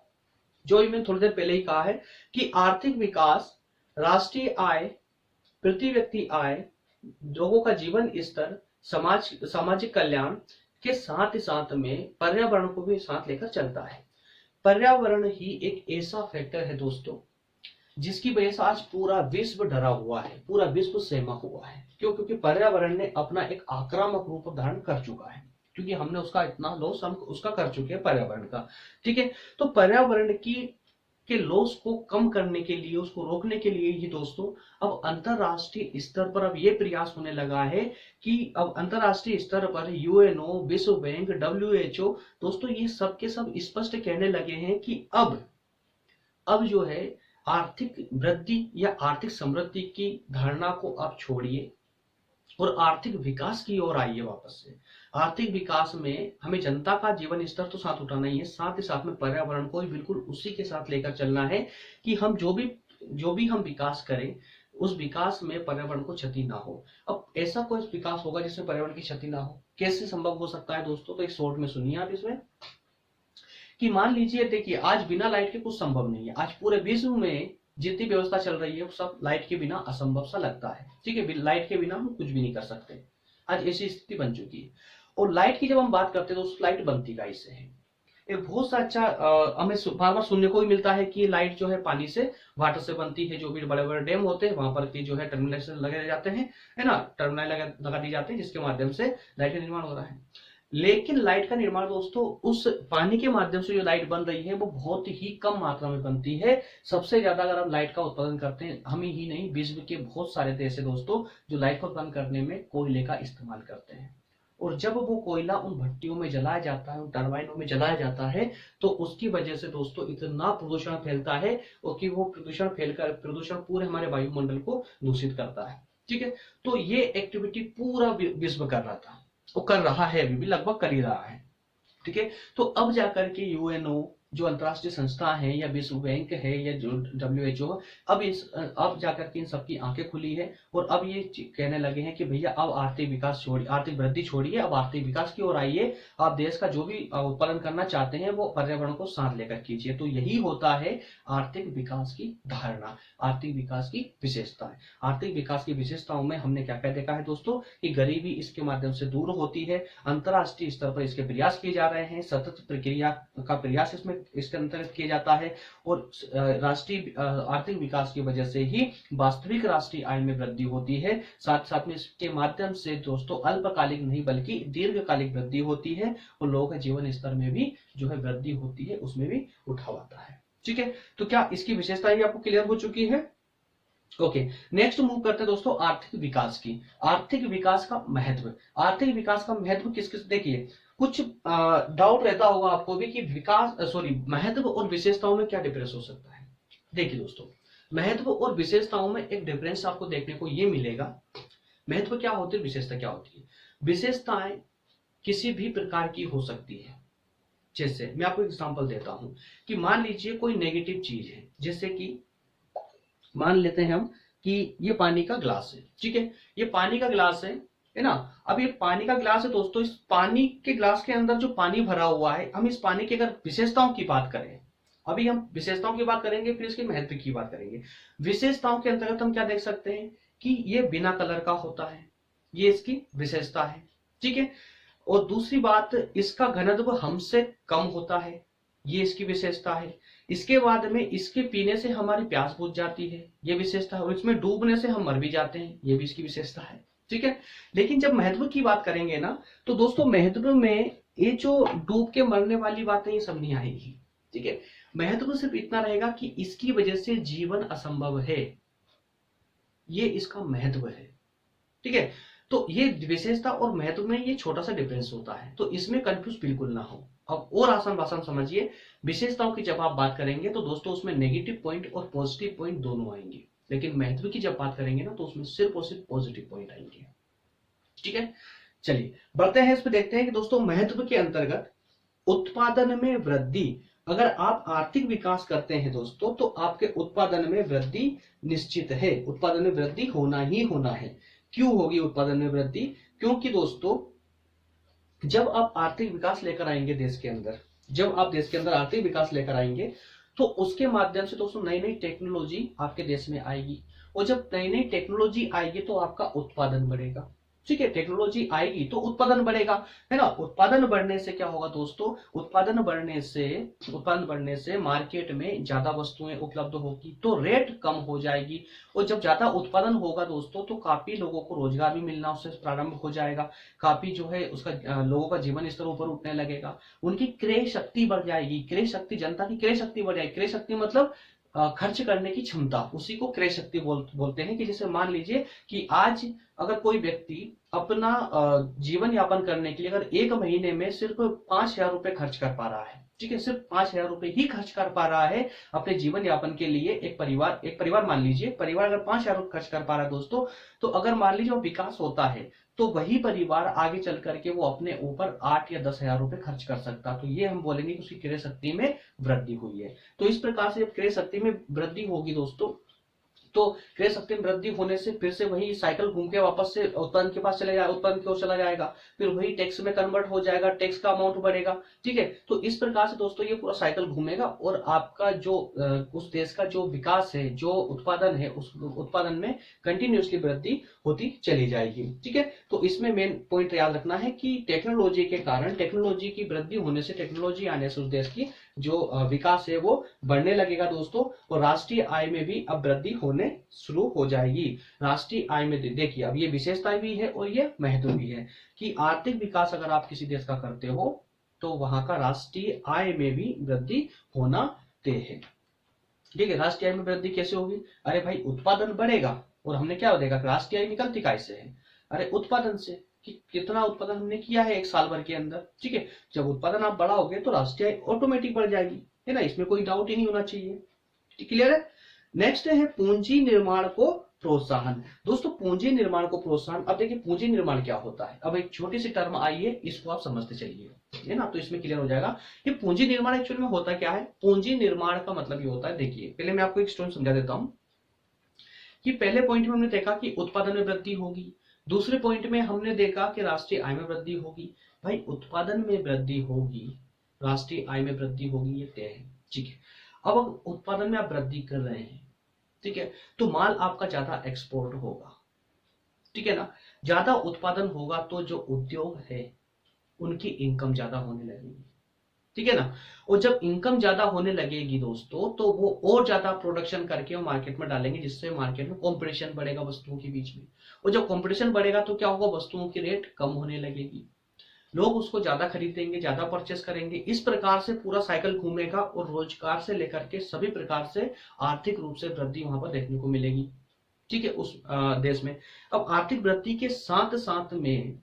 जो मैंने थोड़ी देर पहले ही कहा है कि आर्थिक विकास, राष्ट्रीय आय, प्रति व्यक्ति आय, लोगों का जीवन स्तर, सामाजिक कल्याण के साथ ही साथ में पर्यावरण को भी साथ लेकर चलता है। पर्यावरण ही एक ऐसा फैक्टर है दोस्तों जिसकी वजह से आज पूरा विश्व डरा हुआ है, पूरा विश्व सहमा हुआ है। क्यों? क्योंकि पर्यावरण ने अपना एक आक्रामक रूप धारण कर चुका है, क्योंकि हमने उसका इतना लॉस हम उसका कर चुके हैं पर्यावरण का। ठीक है, तो पर्यावरण की के लॉस को कम करने के लिए, उसको रोकने के लिए ही दोस्तों अब अंतरराष्ट्रीय स्तर पर अब ये प्रयास होने लगा है कि अब अंतरराष्ट्रीय स्तर पर यूएनओ, विश्व बैंक, डब्ल्यूएचओ दोस्तों ये सब के सब स्पष्ट कहने लगे हैं कि अब जो है आर्थिक वृद्धि या आर्थिक समृद्धि की धारणा को आप छोड़िए और आर्थिक विकास की ओर आइए वापस से। आर्थिक विकास में हमें जनता का जीवन स्तर तो साथ उठाना ही है, साथ ही साथ में पर्यावरण को भी बिल्कुल उसी के साथ लेकर चलना है कि हम जो भी हम विकास करें उस विकास में पर्यावरण को क्षति ना हो। अब ऐसा कोई विकास होगा जिसमें पर्यावरण की क्षति ना हो, कैसे संभव हो सकता है दोस्तों? तो एक शॉर्ट में सुनिए आप इसमें कि मान लीजिए, देखिए आज बिना लाइट के कुछ संभव नहीं है। आज पूरे विश्व में जितनी व्यवस्था चल रही है वो सब लाइट के बिना असंभव सा लगता है। ठीक है, लाइट के बिना हम कुछ भी नहीं कर सकते, आज ऐसी स्थिति बन चुकी है। और लाइट की जब हम बात करते हैं तो लाइट बनती का इससे है, एक बहुत सा अच्छा हमें बार बार सुनने को भी मिलता है कि लाइट जो है पानी से, वाटर से बनती है। जो भी बड़े बड़े डैम होते हैं वहां पर की जो है टर्मिनल लगे जाते हैं, है ना, टर्मिनल लगा दी जाती है जिसके माध्यम से लाइट का निर्माण हो रहा है। लेकिन लाइट का निर्माण दोस्तों उस पानी के माध्यम से जो लाइट बन रही है वो बहुत ही कम मात्रा में बनती है। सबसे ज्यादा अगर हम लाइट का उत्पादन करते हैं, हम ही नहीं विश्व के बहुत सारे देश है दोस्तों जो लाइट को उत्पन्न करने में कोयले का इस्तेमाल करते हैं। और जब वो कोयला उन भट्टियों में जलाया जाता है, उन टरबाइनों में जलाया जाता है, तो उसकी वजह से दोस्तों इतना प्रदूषण फैलता है और कि वो प्रदूषण पूरे हमारे वायुमंडल को दूषित करता है। ठीक है, तो ये एक्टिविटी पूरा विश्व कर रहा था, वो कर रहा है, अभी भी लगभग कर ही रहा है। ठीक है, तो अब जाकर के यूएनओ, जो अंतर्राष्ट्रीय संस्था है या विश्व बैंक है या जो WHO, अब जाकर के इन सबकी आंखें खुली है और अब ये कहने लगे हैं कि भैया अब आर्थिक विकास छोड़िए, आर्थिक वृद्धि छोड़िए, अब आर्थिक विकास की ओर आइए। आप देश का जो भी उत्पादन करना चाहते हैं वो पर्यावरण को साथ लेकर कीजिए। तो यही होता है आर्थिक विकास की धारणा, आर्थिक विकास की विशेषताएं। आर्थिक विकास की विशेषताओं में हमने क्या क्या देखा है दोस्तों, कि गरीबी इसके माध्यम से दूर होती है, अंतर्राष्ट्रीय स्तर पर इसके प्रयास किए जा रहे हैं, सतत प्रक्रिया का प्रयास इसमें इसके अंतर्गत किया जाता है, और राष्ट्रीय आर्थिक विकास की वजह से ही वास्तविक राष्ट्रीय आय में वृद्धि होती है। साथ साथ में इसके माध्यम से दोस्तों अल्पकालिक नहीं बल्कि दीर्घकालिक वृद्धि होती है, और लोगों के जीवन स्तर में भी जो है वृद्धि होती है, उसमें भी उठाव आता है। ठीक है, तो क्या इसकी विशेषताएं आपको क्लियर हो चुकी है? ओके, नेक्स्ट मूव करते हैं दोस्तों आर्थिक विकास की। आर्थिक विकास का महत्व, आर्थिक विकास का महत्व किस किस, देखिए कुछ डाउट रहता होगा आपको भी कि विकास महत्व और विशेषताओं में क्या डिफरेंस हो सकता है। देखिए दोस्तों, महत्व और विशेषताओं में एक डिफरेंस आपको देखने को ये मिलेगा। महत्व क्या होती है, विशेषता क्या होती है? विशेषताएं किसी भी प्रकार की हो सकती है। जैसे मैं आपको एग्जांपल देता हूं कि मान लीजिए कोई नेगेटिव चीज है, जैसे कि मान लेते हैं हम कि ये पानी का ग्लास है। ठीक है, ये पानी का ग्लास है ना। अब ये पानी का ग्लास है दोस्तों, इस पानी के ग्लास के अंदर जो पानी भरा हुआ है, हम इस पानी की अगर विशेषताओं की बात करें, अभी हम विशेषताओं की बात करेंगे, फिर इसके महत्व की बात करेंगे। विशेषताओं के अंतर्गत हम क्या देख सकते हैं कि ये बिना कलर का होता है, ये इसकी विशेषता है। ठीक है, और दूसरी बात, इसका घनत्व हमसे कम होता है, ये इसकी विशेषता है। इसके बाद में इसके पीने से हमारी प्यास बुझ जाती है, ये विशेषता है, और इसमें डूबने से हम मर भी जाते हैं, ये भी इसकी विशेषता है। ठीक है, लेकिन जब महत्व की बात करेंगे ना, तो दोस्तों महत्व में ये जो डूब के मरने वाली बातें ये सब नहीं आएगी। ठीक है, महत्व सिर्फ इतना रहेगा कि इसकी वजह से जीवन असंभव है, ये इसका महत्व है। ठीक है, तो ये विशेषता और महत्व में ये छोटा सा डिफरेंस होता है, तो इसमें कंफ्यूज बिल्कुल ना हो। अब और आसान भाषा में समझिए, विशेषताओं की जब आप बात करेंगे तो दोस्तों उसमें नेगेटिव पॉइंट और पॉजिटिव पॉइंट दोनों आएंगे, लेकिन महत्व की जब बात करेंगे ना तो उसमें सिर्फ और सिर्फ पॉजिटिव पॉइंट आएंगे। ठीक है, चलिए बढ़ते हैं, इस पे देखते हैं कि दोस्तों महत्व के अंतर्गत उत्पादन में वृद्धि। अगर आप आर्थिक विकास करते हैं दोस्तों, तो आपके उत्पादन में वृद्धि निश्चित है, उत्पादन में वृद्धि होना ही होना है। क्यों होगी उत्पादन में वृद्धि? क्योंकि दोस्तों जब आप आर्थिक विकास लेकर आएंगे देश के अंदर, जब आप देश के अंदर आर्थिक विकास लेकर आएंगे तो उसके माध्यम से दोस्तों नई नई टेक्नोलॉजी आपके देश में आएगी, और जब नई नई टेक्नोलॉजी आएगी तो आपका उत्पादन बढ़ेगा। ठीक है, टेक्नोलॉजी आएगी तो उत्पादन बढ़ेगा, है ना। उत्पादन बढ़ने से क्या होगा दोस्तों, उत्पादन बढ़ने से मार्केट में ज्यादा वस्तुएं उपलब्ध होगी तो रेट कम हो जाएगी, और जब ज्यादा उत्पादन होगा दोस्तों तो काफी लोगों को रोजगार भी मिलना उससे प्रारंभ हो जाएगा, काफी जो है उसका लोगों का जीवन स्तर ऊपर उठने लगेगा, उनकी क्रय शक्ति बढ़ जाएगी। क्रय शक्ति, जनता की क्रय शक्ति बढ़ जाएगी। क्रय शक्ति मतलब खर्च करने की क्षमता, उसी को क्रय शक्ति बोलते हैं। कि जैसे मान लीजिए कि आज अगर कोई व्यक्ति अपना जीवन यापन करने के लिए अगर एक महीने में सिर्फ 5,000 रुपए खर्च कर पा रहा है, ठीक है, सिर्फ 5,000 रुपए ही खर्च कर पा रहा है अपने जीवन यापन के लिए, एक परिवार मान लीजिए, परिवार अगर 5,000 रुपए खर्च कर पा रहा है दोस्तों, तो अगर मान लीजिए वो विकास होता है तो वही परिवार आगे चल करके वो अपने ऊपर 8 या 10,000 रुपए खर्च कर सकता। तो ये हम बोलेंगे कि उसकी क्रय शक्ति में वृद्धि हुई है। तो इस प्रकार से जब क्रय शक्ति में वृद्धि होगी दोस्तों, तो क्रय शक्ति में वृद्धि होने से फिर से वही साइकिल घूम के वापस से उत्पादन के पास चले जाएगा, उत्पादन की ओर चला जाएगा, फिर वही टैक्स में कन्वर्ट हो जाएगा, टैक्स का अमाउंट बढ़ेगा। ठीक है, तो इस प्रकार से दोस्तों ये पूरा साइकिल घूमेगा और आपका जो उस देश का जो विकास है, जो उत्पादन है, उस उत्पादन में कंटिन्यूसली वृद्धि होती चली जाएगी। ठीक है, तो इसमें मेन पॉइंट याद रखना है कि टेक्नोलॉजी के कारण, टेक्नोलॉजी की वृद्धि होने से, टेक्नोलॉजी आने से उस देश की जो विकास है वो बढ़ने लगेगा दोस्तों, और राष्ट्रीय आय में भी अब वृद्धि होने शुरू हो जाएगी। राष्ट्रीय आय में देखिए अब ये विशेषताएं भी है और ये महत्व भी है कि आर्थिक विकास अगर आप किसी देश का करते हो तो वहां का राष्ट्रीय आय में भी वृद्धि होना तय है। ठीक है, राष्ट्रीय आय में वृद्धि कैसे होगी? अरे भाई उत्पादन बढ़ेगा, और हमने क्या देखा, राष्ट्रीय आय निकलती कैसे है? अरे उत्पादन से, कि कितना उत्पादन हमने किया है एक साल भर के अंदर। ठीक है, जब उत्पादन आप बढ़ाओगे तो राष्ट्रीय आय ऑटोमेटिक बढ़ जाएगी, है ना, इसमें कोई डाउट ही नहीं होना चाहिए। क्लियर है? नेक्स्ट है पूंजी निर्माण को प्रोत्साहन। दोस्तों पूंजी निर्माण को प्रोत्साहन, अब देखिए पूंजी निर्माण क्या होता है। अब एक छोटी सी टर्म आई है, इसको आप समझते चलिए, है ना, तो इसमें क्लियर हो जाएगा कि पूंजी निर्माण एक्चुअली में होता क्या है। पूंजी निर्माण का मतलब ये होता है, देखिए पहले मैं आपको एक स्टोरी समझा देता हूं कि पहले पॉइंट में हमने देखा कि उत्पादन में वृद्धि होगी, दूसरे पॉइंट में हमने देखा कि राष्ट्रीय आय में वृद्धि होगी। भाई उत्पादन में वृद्धि होगी, राष्ट्रीय आय में वृद्धि होगी, ये तय है, ठीक है। अब उत्पादन में आप वृद्धि कर रहे हैं, ठीक है, तो माल आपका ज्यादा एक्सपोर्ट होगा, ठीक है ना, ज्यादा उत्पादन होगा तो जो उद्योग है उनकी इनकम ज्यादा होने लगेगी, ठीक है ना। और जब इनकम ज्यादा होने लगेगी दोस्तों, तो वो और ज्यादा प्रोडक्शन करके वो मार्केट में डालेंगे, जिससे मार्केट में कंपटीशन बढ़ेगा वस्तुओं के बीच में। और जब कंपटीशन बढ़ेगा तो क्या होगा, वस्तुओं की रेट कम होने लगेगी, लोग उसको ज्यादा खरीदेंगे, ज्यादा परचेस करेंगे। इस प्रकार से पूरा साइकिल घूमेगा और रोजगार से लेकर के सभी प्रकार से आर्थिक रूप से वृद्धि वहां पर देखने को मिलेगी, ठीक है, उस देश में। अब आर्थिक वृद्धि के साथ साथ में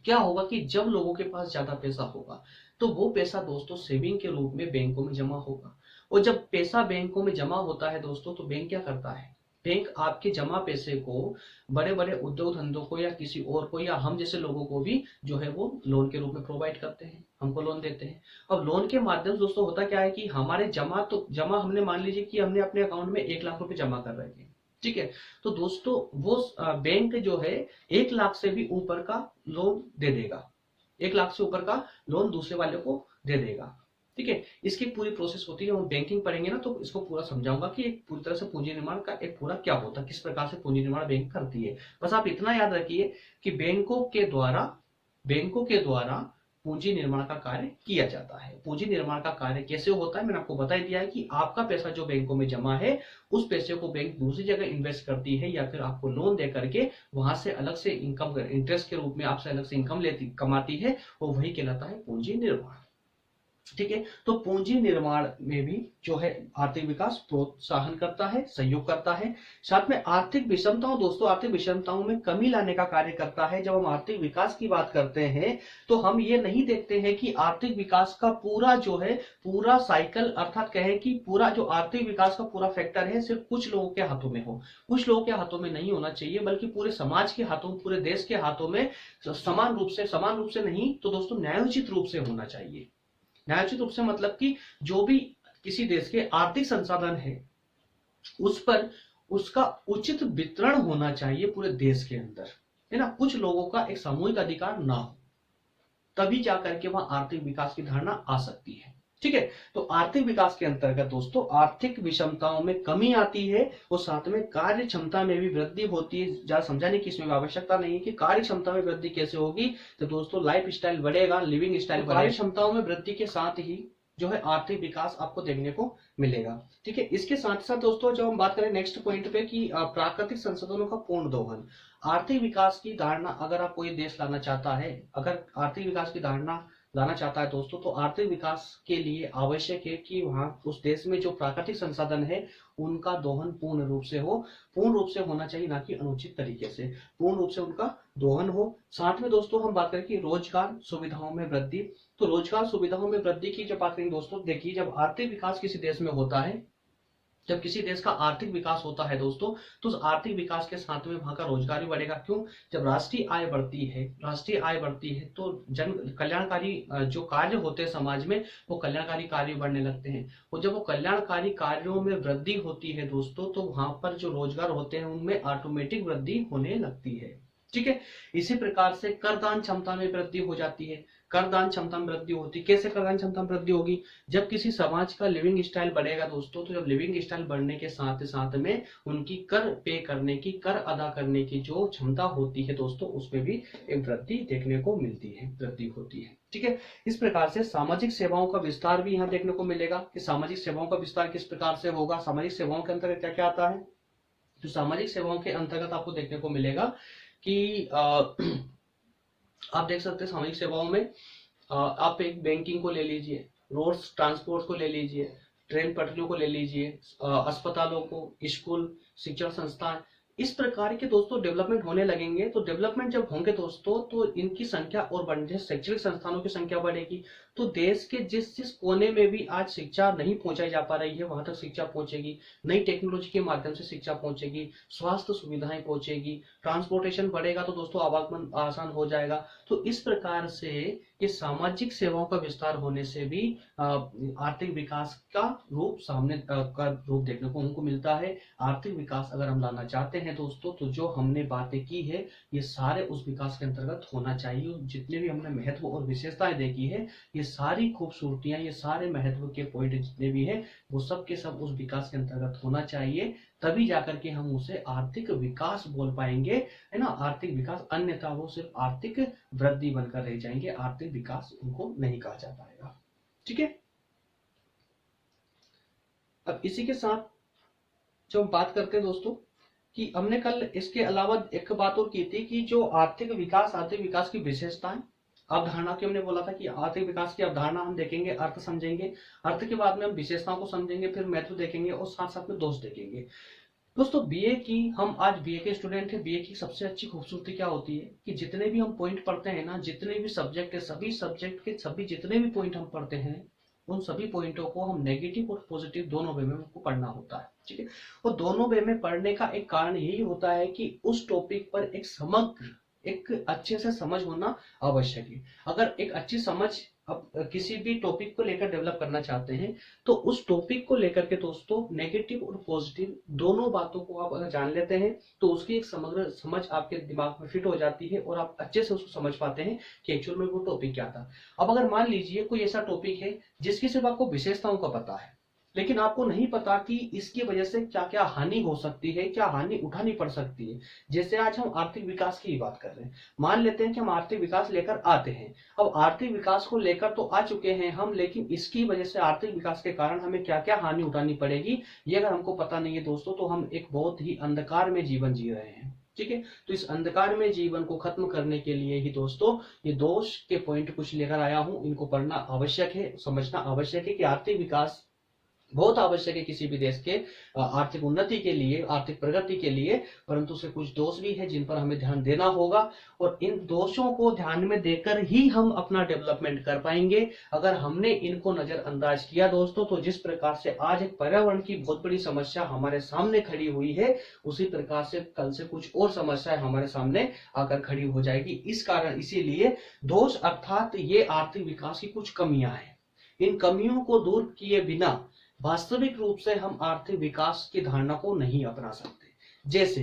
क्या होगा कि जब लोगों के पास ज्यादा पैसा होगा तो वो पैसा दोस्तों सेविंग के रूप में बैंकों में जमा होगा। और जब पैसा बैंकों में जमा होता है दोस्तों, तो बैंक क्या करता है, बैंक आपके जमा पैसे को बड़े बड़े उद्योग धंधों को या किसी और को या हम जैसे लोगों को भी जो है वो लोन के रूप में प्रोवाइड करते हैं, हमको लोन देते हैं। अब लोन के माध्यम से दोस्तों होता क्या है कि हमारे जमा हमने मान लीजिए कि हमने अपने अकाउंट में 1 लाख रुपए जमा कर रहे थे, ठीक है, तो दोस्तों वो बैंक जो है 1 लाख से भी ऊपर का लोन दे देगा, 1 लाख से ऊपर का लोन दूसरे वाले को दे देगा, ठीक है। इसकी पूरी प्रोसेस होती है, हम बैंकिंग पढ़ेंगे ना तो इसको पूरा समझाऊंगा कि एक पूरी तरह से पूंजी निर्माण का एक पूरा क्या होता है, किस प्रकार से पूंजी निर्माण बैंक करती है। बस आप इतना याद रखिए कि बैंकों के द्वारा पूंजी निर्माण का कार्य किया जाता है। पूंजी निर्माण का कार्य कैसे होता है, मैंने आपको बता दिया है कि आपका पैसा जो बैंकों में जमा है, उस पैसे को बैंक दूसरी जगह इन्वेस्ट करती है या फिर आपको लोन दे करके वहां से अलग से इनकम इंटरेस्ट के रूप में आपसे अलग से इनकम कमाती है, और वही कहलाता है पूंजी निर्माण, ठीक है। तो पूंजी निर्माण में भी जो है आर्थिक विकास प्रोत्साहन करता है, सहयोग करता है। साथ में आर्थिक विषमताओं, दोस्तों आर्थिक विषमताओं में कमी लाने का कार्य करता है। जब हम आर्थिक विकास की बात करते हैं तो हम ये नहीं देखते हैं कि आर्थिक विकास का पूरा जो है पूरा साइकिल, अर्थात कहें कि पूरा जो आर्थिक विकास का पूरा फैक्टर है सिर्फ कुछ लोगों के हाथों में हो, कुछ लोगों के हाथों में नहीं होना चाहिए, बल्कि पूरे समाज के हाथों, पूरे देश के हाथों में समान रूप से नहीं तो दोस्तों न्यायोचित रूप से होना चाहिए। न्यायोचित रूप से मतलब कि जो भी किसी देश के आर्थिक संसाधन है उस पर उसका उचित वितरण होना चाहिए पूरे देश के अंदर, है ना, कुछ लोगों का एक सामूहिक अधिकार ना हो, तभी जाकर के वहां आर्थिक विकास की धारणा आ सकती है, ठीक है। तो आर्थिक विकास के अंतर्गत दोस्तों आर्थिक विषमताओं में कमी आती है और साथ में कार्य क्षमता में भी वृद्धि होती है। ज्यादा समझाने की इसमें आवश्यकता नहीं है कि कार्य क्षमता में वृद्धि कैसे होगी, तो दोस्तों लाइफ स्टाइल बढ़ेगा, लिविंग स्टाइल बढ़ेगा। कार्य क्षमताओं में वृद्धि के साथ ही जो है आर्थिक विकास आपको देखने को मिलेगा, ठीक है। इसके साथ साथ दोस्तों जब हम बात करें नेक्स्ट पॉइंट पे कि प्राकृतिक संसाधनों का पूर्ण दोहन, आर्थिक विकास की धारणा अगर आप कोई देश लाना चाहता है, अगर आर्थिक विकास की धारणा लाना चाहता है दोस्तों, तो आर्थिक विकास के लिए आवश्यक है कि वहां उस देश में जो प्राकृतिक संसाधन है उनका दोहन पूर्ण रूप से होना चाहिए, ना कि अनुचित तरीके से, पूर्ण रूप से उनका दोहन हो। साथ में दोस्तों हम बात करें कि रोजगार सुविधाओं में वृद्धि, तो रोजगार सुविधाओं में वृद्धि की जब बात करें दोस्तों, देखिए जब आर्थिक विकास किसी देश में होता है, जब किसी देश का आर्थिक विकास होता है दोस्तों, तो उस आर्थिक विकास के साथ में वहां का रोजगार भी बढ़ेगा। क्यों, जब राष्ट्रीय आय बढ़ती है तो जन कल्याणकारी जो कार्य होते हैं समाज में, वो कल्याणकारी कार्य बढ़ने लगते हैं। और जब वो कल्याणकारी कार्यों में वृद्धि होती है दोस्तों, तो वहां पर जो रोजगार होते हैं उनमें ऑटोमेटिक वृद्धि होने लगती है, ठीक है। इसी प्रकार से करदान क्षमता में वृद्धि हो जाती है। करदान क्षमता में वृद्धि होती है, कैसे करदान क्षमता में वृद्धि होगी, जब किसी समाज का लिविंग स्टाइल बढ़ेगा दोस्तों, तो जब लिविंग स्टाइल बढ़ने के साथ साथ में उनकी कर पे करने की, कर अदा करने की जो क्षमता होती है दोस्तों, उसमें भी एक वृद्धि देखने को मिलती है, वृद्धि होती है, ठीक है। इस प्रकार से सामाजिक सेवाओं का विस्तार भी यहाँ देखने को मिलेगा कि सामाजिक सेवाओं का विस्तार किस प्रकार से होगा। सामाजिक सेवाओं के अंतर्गत क्या क्या आता है, तो सामाजिक सेवाओं के अंतर्गत आपको देखने को मिलेगा कि आप देख सकते हैं सामाजिक सेवाओं में आप एक बैंकिंग को ले लीजिए, रोड्स ट्रांसपोर्ट को ले लीजिए, ट्रेन पटरियों को ले लीजिए, अस्पतालों को, स्कूल, शिक्षण संस्थान, इस प्रकार के दोस्तों डेवलपमेंट होने लगेंगे। तो डेवलपमेंट जब होंगे दोस्तों तो इनकी संख्या और बढ़ने, शैक्षणिक संस्थानों की संख्या बढ़ेगी, तो देश के जिस जिस कोने में भी आज शिक्षा नहीं पहुंचाई जा पा रही है वहां तक शिक्षा पहुंचेगी, नई टेक्नोलॉजी के माध्यम से शिक्षा पहुंचेगी, स्वास्थ्य सुविधाएं पहुंचेगी, ट्रांसपोर्टेशन बढ़ेगा तो दोस्तों आवागमन आसान हो जाएगा। तो इस प्रकार से ये सामाजिक सेवाओं का विस्तार होने से भी आर्थिक विकास का रूप सामने का रूप देखने को हमको मिलता है। आर्थिक विकास अगर हम लाना चाहते हैं दोस्तों तो जो हमने बातें की है ये सारे उस विकास के अंतर्गत होना चाहिए। जितने भी हमने महत्व और विशेषताएं देखी है, ये सारी खूबसूरतियां, ये सारे महत्व के पॉइंट जितने भी है वो सब के सब उस विकास के अंतर्गत होना चाहिए, तभी जाकर के हम उसे आर्थिक विकास बोल पाएंगे, है ना, आर्थिक विकास। अन्यथा वो सिर्फ आर्थिक वृद्धि बनकर रह जाएंगे, आर्थिक विकास उनको नहीं कहा जा पाएगा। ठीक है। अब इसी के साथ जो हम बात करते हैं दोस्तों कि हमने कल इसके अलावा एक बात और की थी कि जो आर्थिक विकास की विशेषताएं, अवधारणा की हमने बोला था कि आर्थिक विकास की अवधारणा हम देखेंगे, अर्थ समझेंगे, अर्थ के बाद में हम विशेषताओं को समझेंगे, फिर महत्व देखेंगे और साथ साथ में दोष देखेंगे। दोस्तों बीए की, हम आज बीए के स्टूडेंट हैं, बीए की सबसे अच्छी खूबसूरती क्या होती है कि जितने भी हम पॉइंट पढ़ते हैं ना, जितने भी सब्जेक्ट है, सभी सब्जेक्ट के सभी जितने भी पॉइंट हम पढ़ते हैं उन सभी पॉइंटों को हम नेगेटिव और पॉजिटिव दोनों वे में हमको पढ़ना होता है। ठीक है। और दोनों वे में पढ़ने का एक कारण यही होता है कि उस टॉपिक पर एक समग्र, एक अच्छे से समझ होना आवश्यक है। अगर एक अच्छी समझ अब किसी भी टॉपिक को लेकर डेवलप करना चाहते हैं तो उस टॉपिक को लेकर के दोस्तों नेगेटिव और पॉजिटिव दोनों बातों को आप अगर जान लेते हैं तो उसकी एक समग्र समझ आपके दिमाग में फिट हो जाती है और आप अच्छे से उसको समझ पाते हैं कि एक्चुअल में वो टॉपिक क्या था। अब अगर मान लीजिए कोई ऐसा टॉपिक है जिसकी सिर्फ आपको विशेषताओं का पता है, लेकिन आपको नहीं पता कि इसकी वजह से क्या क्या हानि हो सकती है, क्या हानि उठानी पड़ सकती है। जैसे आज हम आर्थिक विकास की बात कर रहे हैं, मान लेते हैं कि हम आर्थिक विकास लेकर आते हैं। अब आर्थिक विकास को लेकर तो आ चुके हैं हम, लेकिन इसकी वजह से आर्थिक विकास के कारण हमें क्या क्या हानि उठानी पड़ेगी ये अगर हमको पता नहीं है दोस्तों तो हम एक बहुत ही अंधकार में जीवन जी रहे हैं। ठीक है। तो इस अंधकार में जीवन को खत्म करने के लिए ही दोस्तों ये दोष के पॉइंट कुछ लेकर आया हूं, इनको पढ़ना आवश्यक है, समझना आवश्यक है कि आर्थिक विकास बहुत आवश्यक है किसी भी देश के आर्थिक उन्नति के लिए, आर्थिक प्रगति के लिए, परंतु उसके कुछ दोष भी है जिन पर हमें ध्यान देना होगा और इन दोषों को ध्यान में देकर ही हम अपना डेवलपमेंट कर पाएंगे। अगर हमने इनको नजरअंदाज किया दोस्तों तो जिस प्रकार से आज एक पर्यावरण की बहुत बड़ी समस्या हमारे सामने खड़ी हुई है, उसी प्रकार से कल से कुछ और समस्याएं हमारे सामने आकर खड़ी हो जाएगी। इस कारण इसीलिए दोष अर्थात ये आर्थिक विकास की कुछ कमियां हैं, इन कमियों को दूर किए बिना वास्तविक रूप से हम आर्थिक विकास की धारणा को नहीं अपना सकते। जैसे